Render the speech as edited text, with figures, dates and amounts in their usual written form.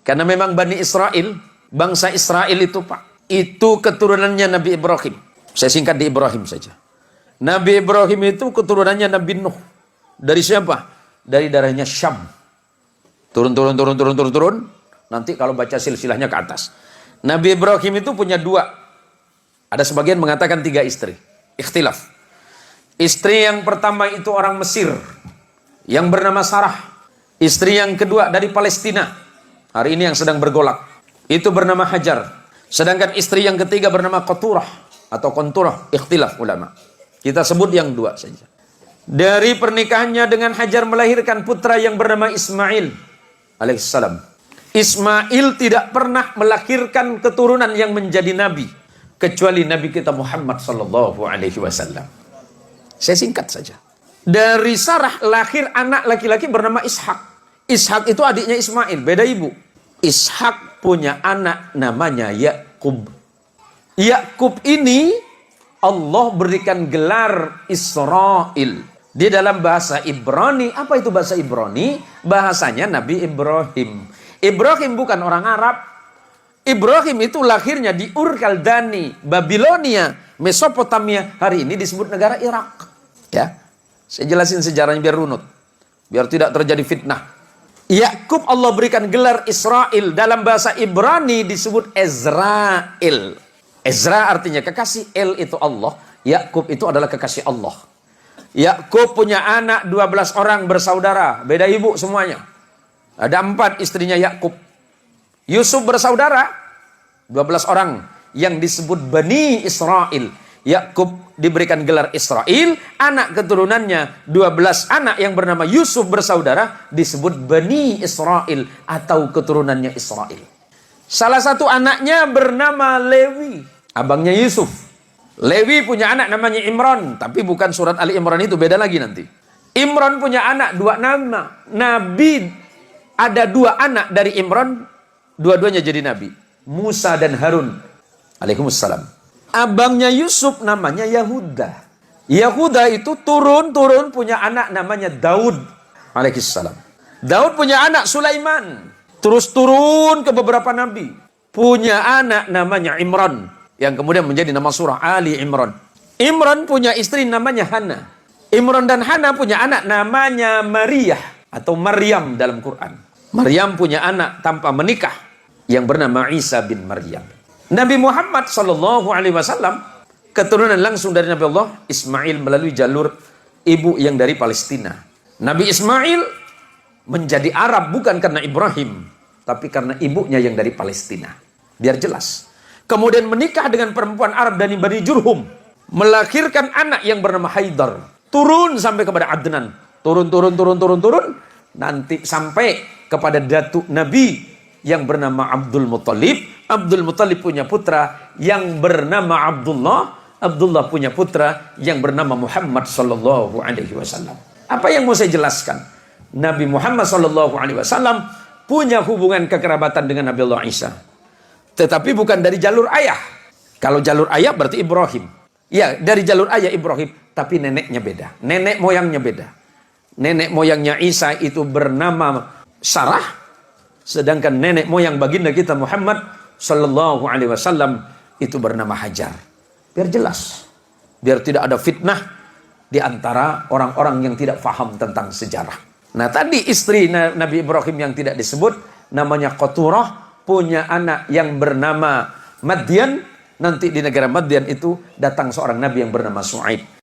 Karena memang Bani Israel, bangsa Israel itu Pak, itu keturunannya Nabi Ibrahim. Saya singkat di Ibrahim saja. Nabi Ibrahim itu keturunannya Nabi Nuh. Dari siapa? Dari darahnya Syam. Turun. Nanti kalau baca silsilahnya ke atas. Nabi Ibrahim itu punya 2. Ada sebagian mengatakan 3 istri. Ikhtilaf. Istri yang pertama itu orang Mesir, yang bernama Sarah. Istri yang kedua dari Palestina. Hari ini yang sedang bergolak. Itu bernama Hajar. Sedangkan istri yang ketiga bernama Qaturah atau Qunturah. Ikhtilaf ulama. Kita sebut yang 2 saja. Dari pernikahannya dengan Hajar melahirkan putra yang bernama Ismail alaihissalam. Ismail tidak pernah melahirkan keturunan yang menjadi nabi kecuali Nabi kita Muhammad sallallahu alaihi wasallam. Saya singkat saja. Dari Sarah lahir anak laki-laki bernama Ishak. Ishak itu adiknya Ismail, beda ibu. Ishak punya anak namanya Yakub. Yakub ini Allah berikan gelar Israel. Di dalam bahasa Ibrani, apa itu bahasa Ibrani? Bahasanya Nabi Ibrahim. Ibrahim bukan orang Arab. Ibrahim itu lahirnya di Ur Kaldani, Babilonia, Mesopotamia. Hari ini disebut negara Irak. Ya, saya jelasin sejarahnya biar runut, biar tidak terjadi fitnah. Yakub Allah berikan gelar Israel. Dalam bahasa Ibrani disebut Ezrael. Ezra artinya kekasih, El itu Allah. Yakub itu adalah kekasih Allah. Yakub punya anak 12 orang bersaudara, beda ibu semuanya. Ada 4 istrinya Yakub. Yusuf bersaudara 12 orang yang disebut Bani Israel. Yakub diberikan gelar Israel, anak keturunannya 12 anak yang bernama Yusuf bersaudara disebut Bani Israel atau keturunannya Israel. Salah satu anaknya bernama Lewi, abangnya Yusuf. Lewi punya anak namanya Imran, tapi bukan surat Ali Imran itu, beda lagi nanti. Imran punya anak 2 nama. Nabi ada 2 anak dari Imran, dua-duanya jadi nabi. Musa dan Harun alaihimussalam. Abangnya Yusuf namanya Yahuda. Yahuda itu turun punya anak namanya Daud alaihissalam. Daud punya anak Sulaiman. Terus turun ke beberapa nabi. Punya anak namanya Imran, yang kemudian menjadi nama surah Ali Imran. Imran punya istri namanya Hana. Imran dan Hana punya anak namanya Maria atau Maryam dalam Quran. Maryam punya anak tanpa menikah yang bernama Isa bin Maryam. Nabi Muhammad sallallahu alaihi wasallam keturunan langsung dari Nabi Allah Ismail melalui jalur ibu yang dari Palestina. Nabi Ismail menjadi Arab bukan karena Ibrahim, tapi karena ibunya yang dari Palestina. Biar jelas. Kemudian menikah dengan perempuan Arab dari Bani Jurhum, melahirkan anak yang bernama Haidar. Turun sampai kepada Adnan. Turun. Nanti sampai kepada datuk Nabi yang bernama Abdul Muttalib. Abdul Muttalib punya putra yang bernama Abdullah. Abdullah punya putra yang bernama Muhammad sallallahu alaihi wasallam. Apa yang mau saya jelaskan? Nabi Muhammad sallallahu alaihi wasallam punya hubungan kekerabatan dengan Nabi Allah Isa. Tetapi bukan dari jalur ayah. Kalau jalur ayah berarti Ibrahim. Ya, dari jalur ayah Ibrahim, tapi neneknya beda. Nenek moyangnya beda. Nenek moyangnya Isa itu bernama Sarah, sedangkan nenek moyang baginda kita Muhammad sallallahu alaihi wasallam itu bernama Hajar. Biar jelas, biar tidak ada fitnah di antara orang-orang yang tidak faham tentang sejarah. Nah, tadi istri Nabi Ibrahim yang tidak disebut namanya Qaturah, punya anak yang bernama Madian. Nanti di negara Madian itu datang seorang nabi yang bernama Shu'aib.